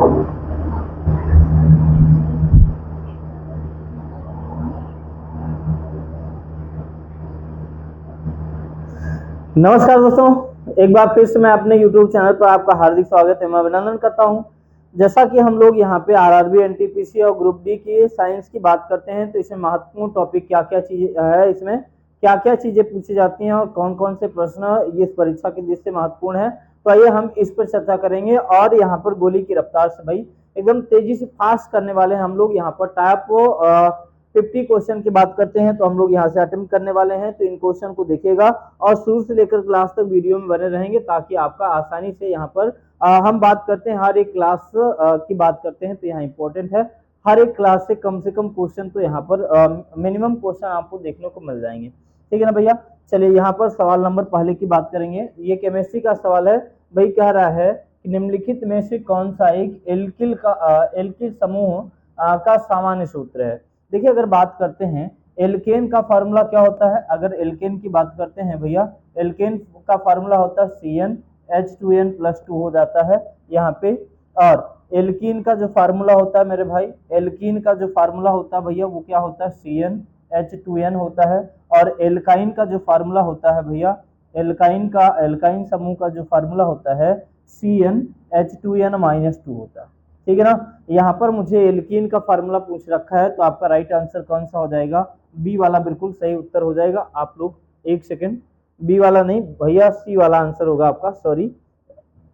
नमस्कार दोस्तों, एक बार फिर से मैं अपने YouTube चैनल पर आपका हार्दिक स्वागत है, मैं अभिनंदन करता हूं। जैसा कि हम लोग यहां पे आरआरबी, एनटीपीसी और ग्रुप डी की साइंस की बात करते हैं, तो इसमें महत्वपूर्ण टॉपिक क्या क्या चीजें है, इसमें क्या क्या चीजें पूछी जाती हैं और कौन कौन से प्रश्न ये इस परीक्षा की दृष्टि से महत्वपूर्ण है, तो आइए हम इस पर चर्चा करेंगे। और यहाँ पर गोली की रफ्तार से भाई एकदम तेजी से फास्ट करने वाले हैं हम लोग। यहाँ पर टाइप 50 क्वेश्चन की बात करते हैं तो हम लोग यहाँ से अटेम्प्ट करने वाले हैं, तो इन क्वेश्चन को देखिएगा और शुरू से लेकर क्लास तक वीडियो में बने रहेंगे ताकि आपका आसानी से यहाँ पर हम बात करते हैं हर एक क्लास की बात करते हैं, तो यहाँ इंपॉर्टेंट है हर एक क्लास से कम क्वेश्चन, तो यहाँ पर मिनिमम क्वेश्चन आपको देखने को मिल जाएंगे। ठीक है ना भैया। चलिए यहाँ पर सवाल नंबर पहले की बात करेंगे। ये केमिस्ट्री का सवाल है भाई, कह रहा है कि निम्नलिखित में से कौन सा एक एल्किल समूह का सामान्य सूत्र है। देखिए अगर बात करते हैं एल्केन का फार्मूला क्या होता है, अगर एल्केन की बात करते हैं भैया, एल्केन का फार्मूला होता है CnH2n+2 हो जाता है यहाँ पे। और एल्कीन का जो फार्मूला होता है मेरे भाई, एल्कीन का जो फार्मूला होता है भैया वो क्या होता है, CnH2n होता है। और एल्काइन का जो फार्मूला होता है भैया, एल्काइन समूह का जो फार्मूला होता है CnH2n-2 होता है। ठीक है ना। यहाँ पर मुझे एल्कीन का फार्मूला पूछ रखा है, तो आपका राइट आंसर कौन सा हो जाएगा, बी वाला बिल्कुल सही उत्तर हो जाएगा। आप लोग एक सेकेंड, बी वाला नहीं भैया, सी वाला आंसर होगा आपका, सॉरी।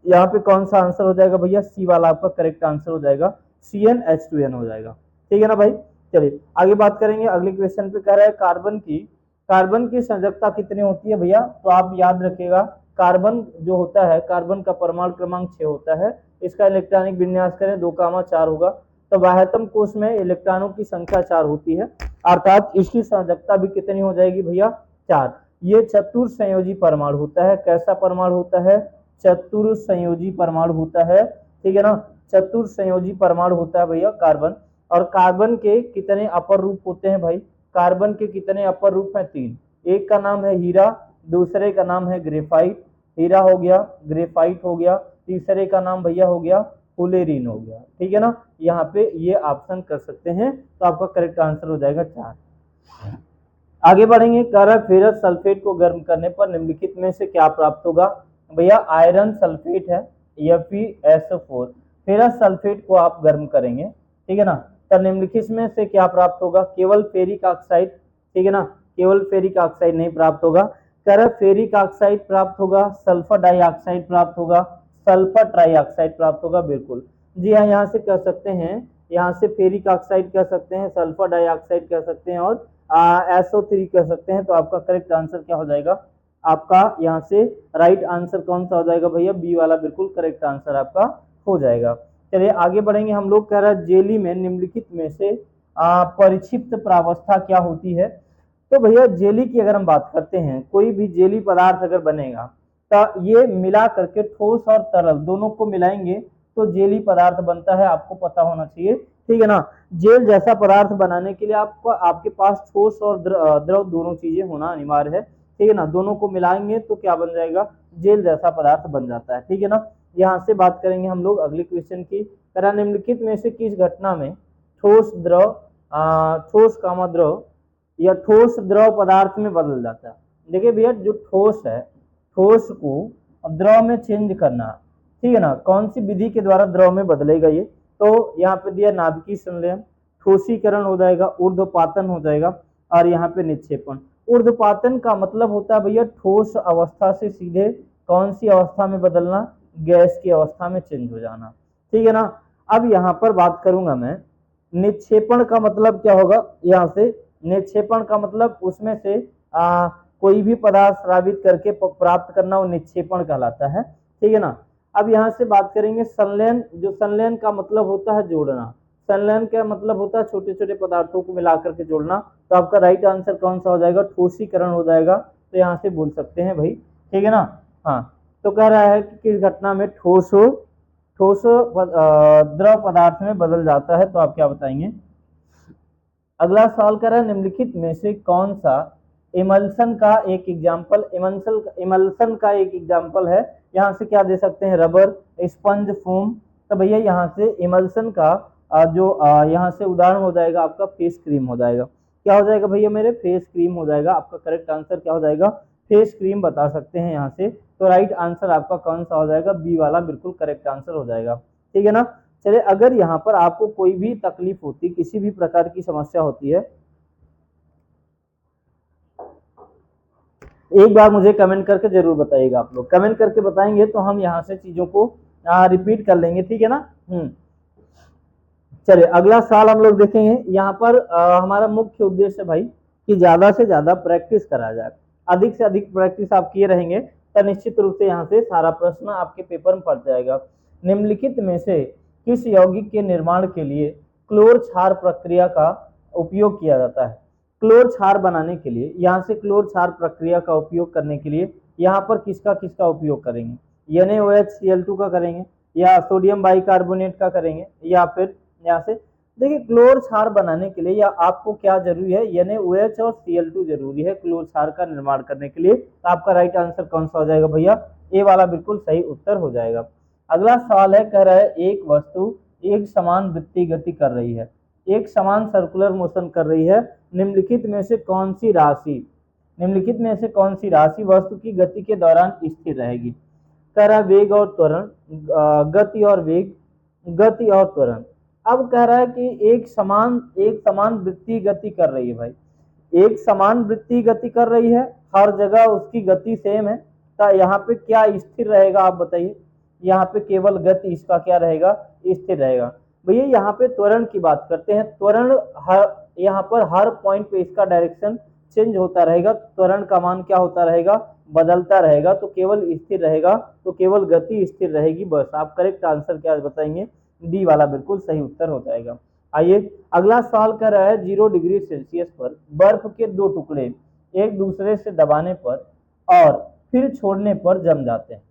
यहाँ पे कौन सा आंसर हो जाएगा भैया, सी वाला आपका करेक्ट आंसर हो जाएगा, CnH2n हो जाएगा। ठीक है ना भाई। चलिए आगे बात करेंगे। अगले क्वेश्चन पे कह रहा है कार्बन की संयोजकता कितनी होती है भैया, तो आप याद रखिएगा कार्बन जो होता है, कार्बन का परमाणु क्रमांक 6 होता है। इसका इलेक्ट्रॉनिक विन्यास करें 2,4 होगा, तो बाह्यतम कोश में इलेक्ट्रॉनों की संख्या 4 होती है, अर्थात इसकी संयोजकता भी कितनी हो जाएगी भैया, 4। ये चतुर्संयोजी परमाणु होता है। कैसा परमाणु होता है, चतुर्संयोजी परमाणु होता है। ठीक है ना, चतुर्संयोजी परमाणु होता है भैया कार्बन। और कार्बन के कितने अपर रूप होते हैं भाई, कार्बन के कितने अपर रूप हैं, 3। एक का नाम है हीरा, दूसरे का नाम है ग्रेफाइट, हीरा हो गया, ग्रेफाइट हो गया, तीसरे का नाम भैया हो गया फुलेरिन हो गया। ठीक है ना, यहाँ पे ये ऑप्शन कर सकते हैं, तो आपका करेक्ट आंसर हो जाएगा 4। आगे बढ़ेंगे। फेरस सल्फेट को गर्म करने पर निम्नलिखित में से क्या प्राप्त होगा, भैया आयरन सल्फेट है FeSO4। फेरस सल्फेट को आप गर्म करेंगे, ठीक है ना, तो निम्नलिखित में से क्या प्राप्त होगा, केवल फेरिक ऑक्साइड। ठीक है ना, केवल फेरिक ऑक्साइड नहीं प्राप्त होगा, फेरिक ऑक्साइड प्राप्त होगा, सल्फर डाइऑक्साइड प्राप्त होगा, सल्फर ट्राइऑक्साइड प्राप्त होगा। बिल्कुल जी हाँ, यहाँ से कह सकते हैं, यहाँ से फेरिक ऑक्साइड कह सकते हैं, सल्फर डाइऑक्साइड कह सकते हैं और SO3 कह सकते हैं। तो आपका करेक्ट आंसर क्या हो जाएगा, आपका यहाँ से राइट आंसर कौन सा हो जाएगा भैया, बी वाला बिल्कुल करेक्ट आंसर आपका हो जाएगा। चलिए आगे बढ़ेंगे। हम लोग कह रहे हैं जेली में निम्नलिखित में से परिक्षिप्त प्रावस्था क्या होती है। तो भैया जेली की अगर हम बात करते हैं, कोई भी जेली पदार्थ अगर बनेगा तो ये मिला करके ठोस और तरल दोनों को मिलाएंगे तो जेली पदार्थ बनता है, आपको पता होना चाहिए। ठीक है ना, जेल जैसा पदार्थ बनाने के लिए आपको आपके पास ठोस और द्रव दोनों चीजें होना अनिवार्य है। ठीक है ना, दोनों को मिलाएंगे तो क्या बन जाएगा, जेल जैसा पदार्थ बन जाता है। ठीक है ना, यहाँ से बात करेंगे हम लोग अगले क्वेश्चन की। तरह निम्नलिखित में से किस घटना में ठोस द्रव या ठोस द्रव पदार्थ में बदल जाता है। देखिए भैया जो ठोस है, ठोस को द्रव में चेंज करना, ठीक है ना, कौन सी विधि के द्वारा द्रव में बदलेगा ये, तो यहाँ पे दिया नाभिकीय संलयन, ठोसीकरण हो जाएगा, ऊर्ध्वपातन हो जाएगा और यहाँ पे निक्षेपण। ऊर्ध्वपातन का मतलब होता है भैया ठोस अवस्था से सीधे कौन सी अवस्था में बदलना, गैस की अवस्था में चेंज हो जाना। ठीक है ना, अब यहाँ पर बात करूंगा मैं, निक्षेपण का मतलब क्या होगा, यहाँ से निक्षेपण का मतलब उसमें से कोई भी पदार्थ स्रावित करके प्राप्त करना, वो निक्षेपण कहलाता है। ठीक है ना, अब यहाँ से बात करेंगे संलयन। जो संलयन का मतलब होता है जोड़ना, संलयन का मतलब होता है छोटे छोटे पदार्थों को मिलाकर के जोड़ना। तो आपका राइट आंसर कौन सा हो जाएगा, ठोसीकरण हो जाएगा, तो यहाँ से बोल सकते हैं भाई। ठीक है ना, हाँ, तो कह रहा है कि किस घटना में ठोस द्रव पदार्थ में बदल जाता है, तो आप क्या बताएंगे। अगला सवाल कर रहा है निम्नलिखित में से कौन सा इमल्सन का एक एग्जाम्पल है। यहाँ से क्या दे सकते हैं, रबर, स्पंज फोम, तो भैया यहाँ से इमल्सन का जो यहाँ से उदाहरण हो जाएगा आपका फेस क्रीम हो जाएगा। क्या हो जाएगा भैया मेरे, फेस क्रीम हो जाएगा। आपका करेक्ट आंसर क्या हो जाएगा, फेस क्रीम बता सकते हैं यहाँ से। तो राइट आंसर आपका कौन सा हो जाएगा, बी वाला बिल्कुल करेक्ट आंसर हो जाएगा। ठीक है ना। चलिए, अगर यहाँ पर आपको कोई भी तकलीफ होती, किसी भी प्रकार की समस्या होती है, एक बार मुझे कमेंट करके जरूर बताइएगा। आप लोग कमेंट करके बताएंगे तो हम यहाँ से चीजों को रिपीट कर लेंगे। ठीक है ना। चलिए, अगला सवाल हम लोग देखेंगे। यहाँ पर हमारा मुख्य उद्देश्य भाई कि ज्यादा से ज्यादा प्रैक्टिस करा जाए। अधिक से अधिक प्रैक्टिस आप किए रहेंगे तो निश्चित रूप से यहाँ से सारा प्रश्न आपके पेपर में पड़ जाएगा। निम्नलिखित में से किस यौगिक के निर्माण के लिए क्लोर क्षार प्रक्रिया का उपयोग किया जाता है। क्लोर क्षार बनाने के लिए, यहाँ से क्लोर क्षार प्रक्रिया का उपयोग करने के लिए यहाँ पर किसका किसका उपयोग करेंगे, NaOHCl2 का करेंगे, या सोडियम बाइकार्बोनेट का करेंगे, या फिर यहाँ से देखिए क्लोर क्षार बनाने के लिए या आपको क्या जरूरी है, NaOH और Cl2 जरूरी है क्लोर क्षार का निर्माण करने के लिए। तो आपका राइट आंसर कौन सा हो जाएगा भैया, ए वाला बिल्कुल सही उत्तर हो जाएगा। अगला सवाल है, कह रहा है एक वस्तु एक समान वृत्तीय गति कर रही है, एक समान सर्कुलर मोशन कर रही है, निम्नलिखित में से कौन सी राशि वस्तु की गति के दौरान स्थिर रहेगी। कह रहा है वेग और त्वरण, गति और वेग, गति और त्वरण। अब कह रहा है कि एक समान वृत्तीय गति कर रही है भाई, एक समान वृत्तीय गति कर रही है, हर जगह उसकी गति सेम है, तो यहाँ पे क्या स्थिर रहेगा आप बताइए। यहाँ पे केवल गति इसका क्या रहेगा, स्थिर रहेगा। भैया यहाँ पे त्वरण की बात करते हैं, त्वरण यहाँ पर हर पॉइंट पे इसका डायरेक्शन चेंज होता रहेगा, त्वरण का मान क्या होता रहेगा, बदलता रहेगा, तो केवल स्थिर रहेगा, तो केवल गति स्थिर रहेगी बस। आप करेक्ट आंसर क्या बताएंगे, डी वाला बिल्कुल सही उत्तर हो जाएगा। आइए अगला सवाल कर रहा है, 0 डिग्री सेल्सियस पर बर्फ के दो टुकड़े एक दूसरे से दबाने पर और फिर छोड़ने पर जम जाते हैं।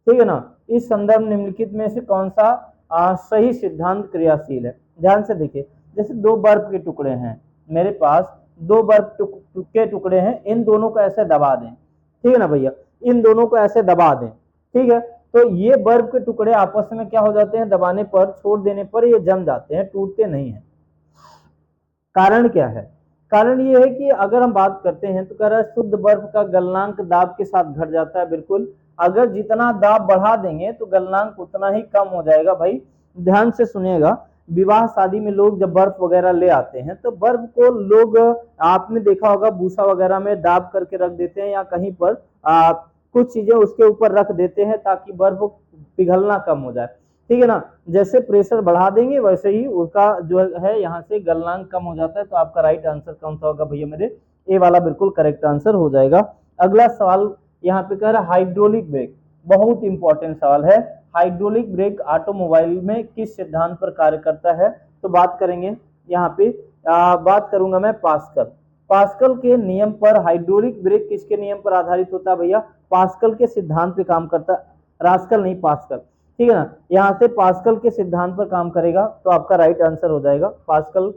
ठीक है ना। इस संदर्भ निम्नलिखित में से कौन सा सही सिद्धांत क्रियाशील है। ध्यान से देखिए, जैसे दो बर्फ के टुकड़े हैं, मेरे पास दो बर्फ के टुकड़े हैं, इन दोनों को ऐसे दबा दें। ठीक है ना भैया, इन दोनों को ऐसे दबा दें। ठीक है, तो ये बर्फ के टुकड़े आपस में क्या हो जाते हैं, दबाने पर, छोड़ देने पर ये जम जाते हैं, टूटते नहीं है। कारण क्या है, कारण ये है कि अगर हम बात करते हैं तो कह रहा है शुद्ध बर्फ का गलनांक दाब के साथ घट जाता है। बिल्कुल, अगर जितना दाब बढ़ा देंगे तो गलनांक उतना ही कम हो जाएगा। भाई ध्यान से सुनिएगा, विवाह शादी में लोग जब बर्फ वगैरह ले आते हैं तो बर्फ को लोग, आपने देखा होगा भूसा वगैरह में दाब करके रख देते हैं, या कहीं पर कुछ चीजें उसके ऊपर रख देते हैं ताकि बर्फ पिघलना कम हो जाए। ठीक है ना। जैसे प्रेशर बढ़ा देंगे वैसे ही उसका जो है यहाँ से गलनांक कम हो जाता है। तो आपका राइट आंसर कौन सा होगा भैया मेरे, ए वाला बिल्कुल करेक्ट आंसर हो जाएगा। अगला सवाल यहाँ पे कह रहा है हाइड्रोलिक ब्रेक, बहुत इंपॉर्टेंट सवाल है। हाइड्रोलिक ब्रेक ऑटोमोबाइल में किस सिद्धांत पर कार्य करता है। तो बात करेंगे यहाँ पे, बात करूंगा मैं पास्कल के नियम पर। हाइड्रोलिक ब्रेक किसके नियम पर आधारित होता है भैया, पास्कल के सिद्धांत पे काम करता है, रास्कल नहीं पास्कल। ठीक है ना, यहाँ से पास्कल के सिद्धांत पर काम करेगा, तो आपका राइट आंसर हो जाएगा पास्कल।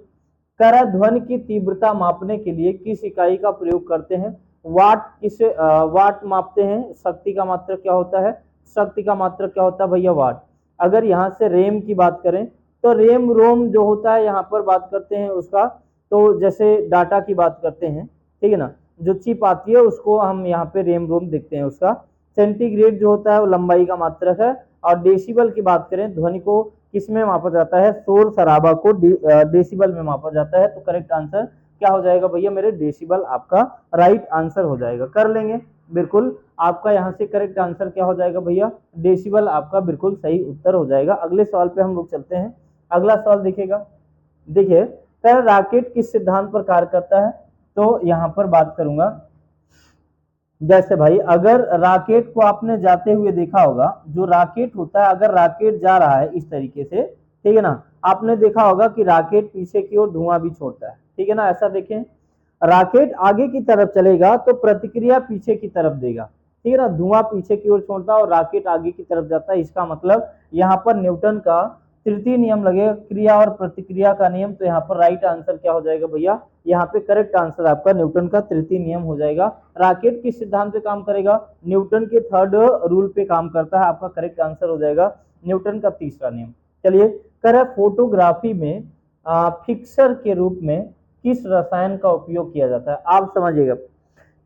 कह रहा है ध्वनि की तीव्रता मापने के लिए किस इकाई का प्रयोग करते हैं। वाट, किसे वाट मापते हैं। शक्ति का मात्रक क्या होता है, शक्ति का मात्रक क्या होता है भैया, वाट। अगर यहाँ से रेम की बात करें तो रेम रोम जो होता है यहाँ पर बात करते हैं उसका, तो जैसे डाटा की बात करते हैं, ठीक है ना, जो चिप आती है उसको हम यहाँ पे रेम रोम देखते हैं उसका। सेंटीग्रेड जो होता है वो लंबाई का मात्रक है। और डेसिबल की बात करें, ध्वनि को किस में मापा जाता है, शोर शराबा को डेसिबल में मापा जाता है। तो करेक्ट आंसर क्या हो जाएगा भैया मेरे, डेसिबल आपका राइट आंसर हो जाएगा। कर लेंगे बिल्कुल, आपका यहाँ से करेक्ट आंसर क्या हो जाएगा भैया, डेसिबल आपका बिल्कुल सही उत्तर हो जाएगा। अगले सवाल पे हम लोग चलते हैं। अगला सवाल देखिएगा, देखिए रॉकेट किस सिद्धांत पर कार्य करता है। तो यहाँ पर बात करूंगा, जैसे भाई अगर रॉकेट को आपने जाते हुए देखा होगा, जो रॉकेट होता है, अगर रॉकेट जा रहा है इस तरीके से, ठीक है ना, आपने देखा होगा कि रॉकेट पीछे की ओर धुआं भी छोड़ता है। ठीक है ना, ऐसा देखें, रॉकेट आगे की तरफ चलेगा तो प्रतिक्रिया पीछे की तरफ देगा। ठीक है ना, धुआं पीछे की ओर छोड़ता है और रॉकेट आगे की तरफ जाता है। इसका मतलब यहाँ पर न्यूटन का तृतीय नियम लगेगा, क्रिया और प्रतिक्रिया का नियम। तो यहाँ पर राइट आंसर क्या हो जाएगा भैया, यहाँ पे करेक्ट आंसर आपका न्यूटन का तृतीय नियम हो जाएगा। रॉकेट किस सिद्धांत पे काम करेगा, न्यूटन के थर्ड रूल पे काम करता है। आपका करेक्ट आंसर हो जाएगा न्यूटन का तीसरा नियम। चलिए, कह रहा है फोटोग्राफी में फिक्सर के रूप में किस रसायन का उपयोग किया जाता है। आप समझिएगा,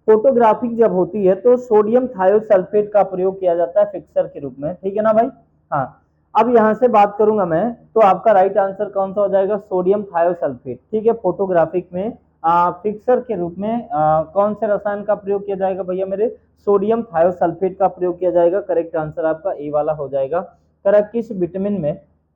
फोटोग्राफी जब होती है तो सोडियम थायोसल्फेट का प्रयोग किया जाता है फिक्सर के रूप में, ठीक है ना भाई। हाँ, अब यहाँ से बात करूंगा मैं, तो आपका राइट आंसर कौन सा हो जाएगा, सोडियम थायोसल्फेट, ठीक है। फोटोग्राफिक में फिक्सर के रूप में कौन से रसायन का प्रयोग किया जाएगा भैया मेरे, सोडियम थायोसल्फेट का प्रयोग किया जाएगा। करेक्ट आंसर आपका ए वाला हो जाएगा। करें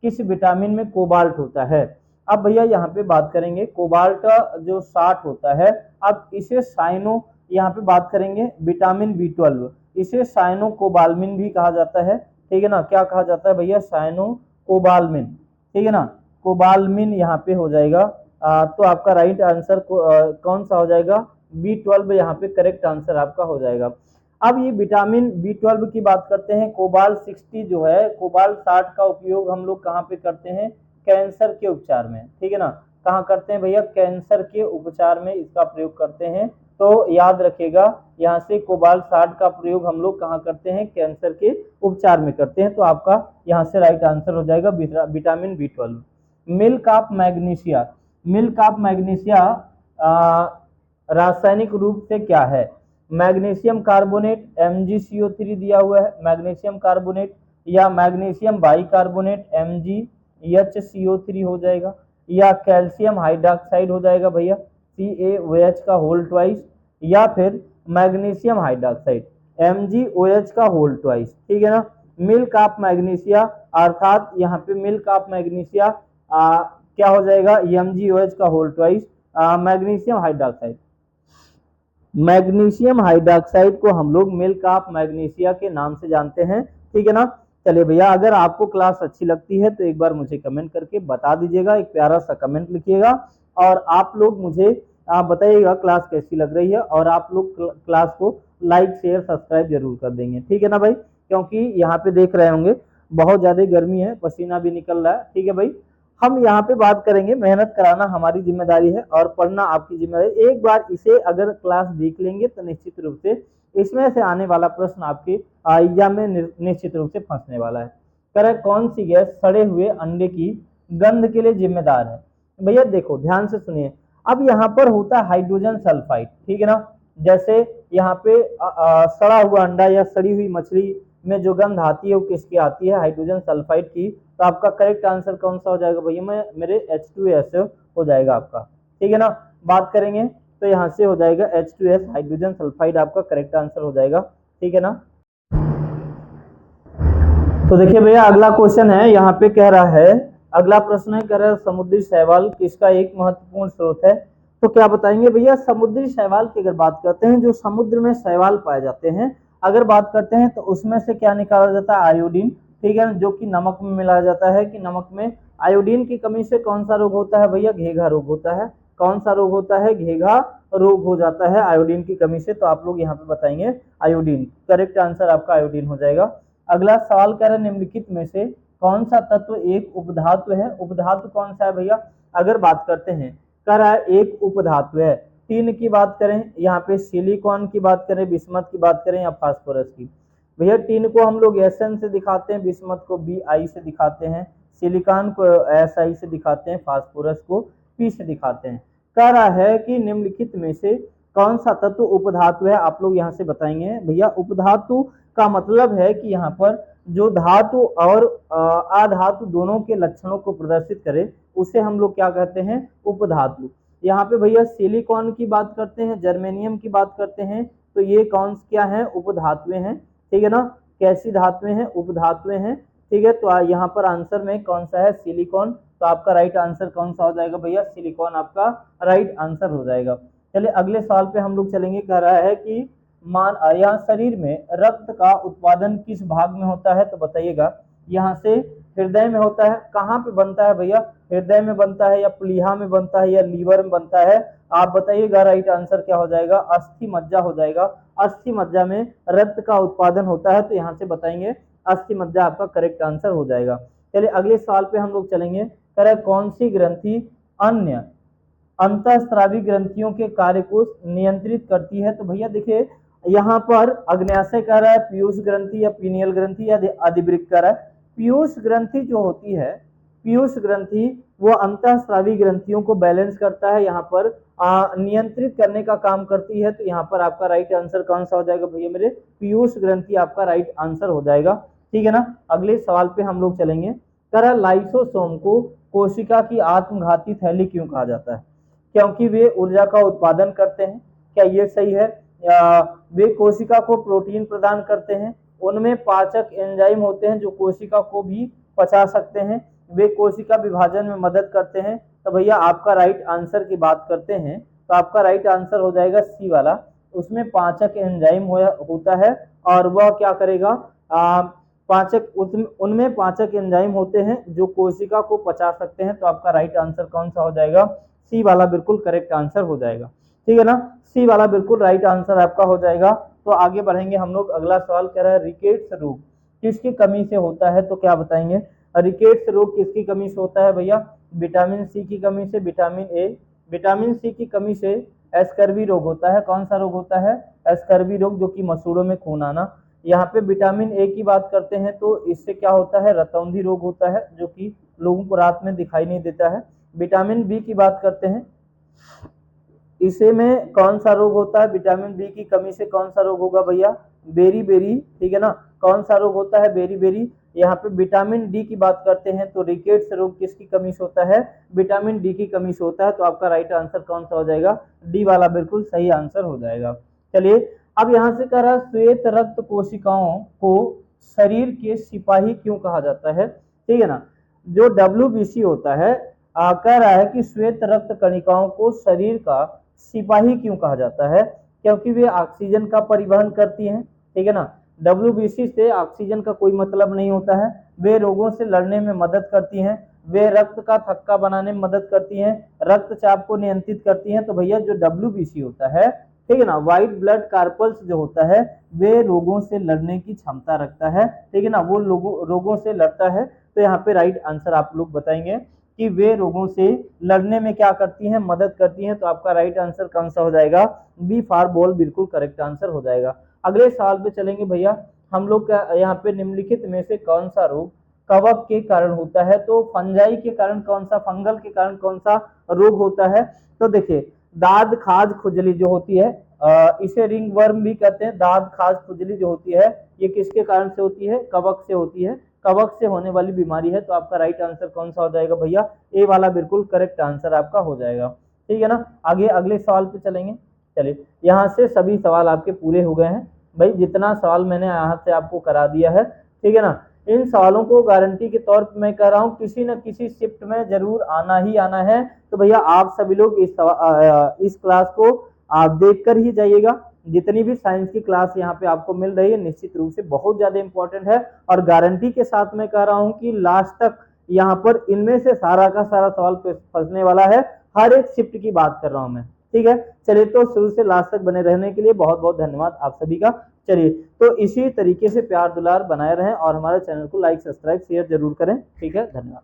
किस विटामिन में कोबाल्ट होता है। अब भैया यहाँ पे बात करेंगे कोबाल्ट का जो 60 होता है, अब इसे साइनो, यहाँ पे बात करेंगे विटामिन B12, इसे साइनो कोबालमिन भी कहा जाता है, ठीक है ना। क्या कहा जाता है भैया, साइनो कोबालमिन, ठीक है ना, कोबालमिन यहाँ पे हो जाएगा। तो आपका राइट आंसर कौन सा हो जाएगा, B12 यहाँ पे करेक्ट आंसर आपका हो जाएगा। अब ये विटामिन B12 की बात करते हैं, कोबाल 60 जो है, कोबाल 60 का उपयोग हम लोग कहाँ पे करते हैं, कैंसर के उपचार में, ठीक है ना। कहाँ करते हैं भैया, कैंसर के उपचार में इसका प्रयोग करते हैं। तो याद रखिएगा, यहाँ से कोबाल 60 का प्रयोग हम लोग कहाँ करते हैं, कैंसर के उपचार में करते हैं। तो आपका यहाँ से राइट आंसर हो जाएगा vitamin B12। Milk of magnesia, milk of magnesia रासायनिक रूप से क्या है, मैग्नीशियम कार्बोनेट MgCO3 दिया हुआ है, मैग्नीशियम कार्बोनेट, या मैग्नीशियम बाइकार्बोनेट MgHCO3 हो जाएगा, या कैल्शियम हाइड्रोक्साइड हो जाएगा भैया CaOH का होल ट्वाइस, या फिर मैग्नीशियम हाइड्रोक्साइड MgOH का होल ट्वाइस, ठीक है ना। मिल्क ऑफ मैग्नीशिया अर्थात यहाँ पे मिल्क ऑफ मैग्नीशिया क्या हो जाएगा, MgOH का whole twice magnesium hydroxide. Magnesium hydroxide को हम लोग मिल्क ऑफ मैग्नीशिया के नाम से जानते हैं, ठीक है ना। चलिए भैया, अगर आपको क्लास अच्छी लगती है तो एक बार मुझे कमेंट करके बता दीजिएगा, एक प्यारा सा कमेंट लिखिएगा, और आप लोग मुझे बताइएगा क्लास कैसी लग रही है, और आप लोग क्लास को लाइक शेयर सब्सक्राइब जरूर कर देंगे, ठीक है ना भाई, क्योंकि यहाँ पे देख रहे होंगे बहुत ज्यादा गर्मी है, पसीना भी निकल रहा है, ठीक है भाई। हम यहाँ पे बात करेंगे, मेहनत कराना हमारी जिम्मेदारी है और पढ़ना आपकी जिम्मेदारी। एक बार इसे अगर क्लास देख लेंगे तो निश्चित रूप से इसमें से आने वाला प्रश्न आपके एग्जाम में निश्चित रूप से फंसने वाला है। करें, कौन सी गैस सड़े हुए अंडे की गंध के लिए जिम्मेदार है। भैया देखो ध्यान से सुनिए, अब यहाँ पर होता है हाइड्रोजन सल्फाइड, ठीक है ना। जैसे यहाँ पे सड़ा हुआ अंडा या सड़ी हुई मछली में जो गंध आती है वो किसकी आती है, हाइड्रोजन सल्फाइड की। तो आपका करेक्ट आंसर कौन सा हो जाएगा भैया, मेरे H2S हो जाएगा आपका, ठीक है ना। बात करेंगे तो यहाँ से हो जाएगा H2S, हाइड्रोजन सल्फाइड आपका करेक्ट आंसर हो जाएगा, ठीक है ना। तो देखिए भैया, अगला क्वेश्चन है, यहाँ पे कह रहा है, अगला प्रश्न है, कह रहा है समुद्री शैवाल किसका एक महत्वपूर्ण स्रोत है। तो क्या बताएंगे भैया, समुद्री शैवाल की अगर बात करते हैं, जो समुद्र में शैवाल पाए जाते हैं, अगर बात करते हैं तो उसमें से क्या निकाला जाता है, आयोडीन, ठीक है, जो कि नमक में मिलाया जाता है, कि नमक में आयोडीन की कमी से कौन सा रोग होता है भैया, घेघा रोग होता है। कौन सा रोग होता है, घेघा रोग हो जाता है आयोडीन की कमी से। तो आप लोग यहाँ पे बताएंगे आयोडीन, करेक्ट आंसर आपका आयोडीन हो जाएगा। अगला सवाल कह रहा है, निम्नलिखित में से कौन सा तत्व एक उपधातु है। उपधातु कौन सा है भैया, अगर बात करते हैं, कह रहा है एक उपधातु है, टीन की बात करें, यहाँ पे सिलिकॉन की बात करें, बिस्मथ की बात करें, या फास्फोरस की। भैया टीन को हम लोग SN से दिखाते हैं, बिस्मथ को BI से दिखाते हैं, सिलिकॉन को SI से दिखाते हैं, फास्फोरस को P से दिखाते हैं। कह रहा है कि निम्नलिखित में से कौन सा तत्व उपधातु है। आप लोग यहाँ से बताएंगे भैया, उपधातु का मतलब है कि यहाँ पर जो धातु और अधातु दोनों के लक्षणों को प्रदर्शित करे, उसे हम लोग क्या कहते हैं, उपधातु। यहाँ पे भैया सिलिकॉन की बात करते हैं, जर्मेनियम की बात करते हैं, तो ये कौन क्या है, उपधातुएं हैं, ठीक है ना। कैसी धातुएं हैं, उपधातुएं हैं, ठीक है। तो यहाँ पर आंसर में कौन सा है, सिलिकॉन। तो आपका राइट आंसर कौन सा हो जाएगा भैया, सिलिकॉन आपका राइट आंसर हो जाएगा। चलिए अगले सवाल पे हम लोग चलेंगे। कह रहा है कि यहाँ शरीर में रक्त का उत्पादन किस भाग में होता है। तो बताइएगा, यहाँ से हृदय में होता है, कहाँ पे बनता है भैया, हृदय में बनता है, या प्लीहा में बनता है, या लीवर में बनता है। आप बताइएगा, राइट आंसर क्या हो जाएगा, अस्थि मज्जा हो जाएगा। अस्थि मज्जा में रक्त का उत्पादन होता है, तो यहाँ से बताएंगे अस्थि मज्जा आपका करेक्ट आंसर हो जाएगा। चलिए अगले सवाल पे हम लोग चलेंगे। कह रहे कौन सी ग्रंथि अन्य अंतःस्रावी ग्रंथियों के कार्य को नियंत्रित करती है। तो भैया देखिए, यहाँ पर अग्न्याशय कह रहा है, पीयूष ग्रंथि या पीनियल ग्रंथि या अधिवृक्क कह रहा है। पीयूष ग्रंथि जो होती है पीयूष ग्रंथि वो अंतःस्रावी ग्रंथियों को बैलेंस करता है, यहाँ पर नियंत्रित करने का काम करती है। तो यहाँ पर आपका राइट आंसर कौन सा हो जाएगा भैया मेरे, पीयूष ग्रंथि आपका राइट आंसर हो जाएगा। ठीक है ना। अगले सवाल पे हम लोग चलेंगे। कह लाइसोसोम को कोशिका की आत्मघाती थैली क्यों कहा जाता है? क्योंकि वे ऊर्जा का उत्पादन करते हैं, क्या ये सही है? वे कोशिका को प्रोटीन प्रदान करते हैं, उनमें पाचक एंजाइम होते हैं जो कोशिका को भी पचा सकते हैं, वे कोशिका विभाजन में मदद करते हैं। तो भैया आपका राइट आंसर की बात करते हैं तो आपका राइट आंसर हो जाएगा सी वाला, उसमें पाचक एंजाइम होता है और वह क्या करेगा, पाचक उनमें पाचक एंजाइम होते हैं जो कोशिका को पचा सकते हैं। तो आपका राइट आंसर कौन सा हो जाएगा, सी वाला बिल्कुल करेक्ट आंसर हो जाएगा। ठीक है ना, सी वाला बिल्कुल राइट आंसर आपका हो जाएगा। तो आगे बढ़ेंगे हम लोग। अगला सवाल कह रहा है रिकेट्स रोग किसकी कमी से होता है? तो क्या बताएंगे, रिकेट्स रोग किसकी कमी से होता है भैया? विटामिन सी की कमी से, विटामिन ए, विटामिन सी की कमी से एस्कर्वी रोग होता है। कौन सा रोग होता है? एस्कर्वी रोग, जो कि मसूड़ों में खून आना। यहाँ पे विटामिन ए की बात करते हैं तो इससे क्या होता है, रतौंधी रोग होता है, जो कि लोगों को रात में दिखाई नहीं देता है। विटामिन बी की बात करते हैं, इसे में कौन सा रोग होता है? विटामिन बी की कमी से कौन सा रोग होगा भैया? Beriberi. ठीक है ना, कौन सा रोग होता है? Beriberi. यहाँ पे विटामिन डी की बात करते हैं तो रिकेट्स रोग किसकी कमी से होता है? विटामिन डी की कमी से होता है। तो आपका राइट आंसर कौन सा हो जाएगा? डी वाला बिल्कुल सही आंसर हो जाएगा। चलिए अब यहाँ से कह रहा है श्वेत रक्त कोशिकाओं को शरीर के सिपाही क्यों कहा जाता है? ठीक है ना, जो WBC होता है कह रहा है कि श्वेत रक्त कणिकाओं को शरीर का सिपाही क्यों कहा जाता है? क्योंकि वे ऑक्सीजन का परिवहन करती हैं। ठीक है ना, WBC से ऑक्सीजन का कोई मतलब नहीं होता है। वे रोगों से लड़ने में मदद करती हैं, वे रक्त का थक्का बनाने में मदद करती हैं, रक्तचाप को नियंत्रित करती हैं। तो भैया जो WBC होता है, ठीक है ना, व्हाइट ब्लड कार्पल्स जो होता है, वे रोगों से लड़ने की क्षमता रखता है। ठीक है ना, वो रोगों से लड़ता है। तो यहाँ पे राइट आंसर आप लोग बताएंगे कि वे रोगों से लड़ने में क्या करती हैं, मदद करती हैं। तो आपका राइट आंसर कौन सा हो जाएगा? बी फॉर बॉल बिल्कुल करेक्ट आंसर हो जाएगा। अगले सवाल पे चलेंगे भैया हम लोग का। यहाँ पे निम्नलिखित में से कौन सा रोग कवक के कारण होता है? तो फंजाई के कारण कौन सा, फंगल के कारण कौन सा रोग होता है? तो देखिए दाद खाज खुजली जो होती है, इसे रिंग वर्म भी कहते हैं। दाद खाज खुजली जो होती है ये किसके कारण से होती है? कवक से होती है, कवक से होने वाली बीमारी है। तो आपका राइट आंसर कौन सा हो जाएगा भैया? ए वाला बिल्कुल करेक्ट आंसर आपका हो जाएगा। ठीक है ना, आगे अगले सवाल पे चलेंगे। चलिए यहाँ से सभी सवाल आपके पूरे हो गए हैं भाई, जितना सवाल मैंने यहाँ से आपको करा दिया है। ठीक है ना, इन सवालों को गारंटी के तौर पर मैं कह रहा हूँ किसी न किसी शिफ्ट में जरूर आना ही आना है। तो भैया आप सभी लोग इस क्लास को आप देख कर ही जाइएगा। जितनी भी साइंस की क्लास यहाँ पे आपको मिल रही है निश्चित रूप से बहुत ज्यादा इंपॉर्टेंट है, और गारंटी के साथ मैं कह रहा हूँ कि लास्ट तक यहाँ पर इनमें से सारा का सारा सवाल फंसने वाला है। हर एक शिफ्ट की बात कर रहा हूँ मैं। ठीक है, चलिए तो शुरू से लास्ट तक बने रहने के लिए बहुत बहुत धन्यवाद आप सभी का। चलिए तो इसी तरीके से प्यार दुलार बनाए रहें और हमारे चैनल को लाइक सब्सक्राइब शेयर जरूर करें। ठीक है, धन्यवाद।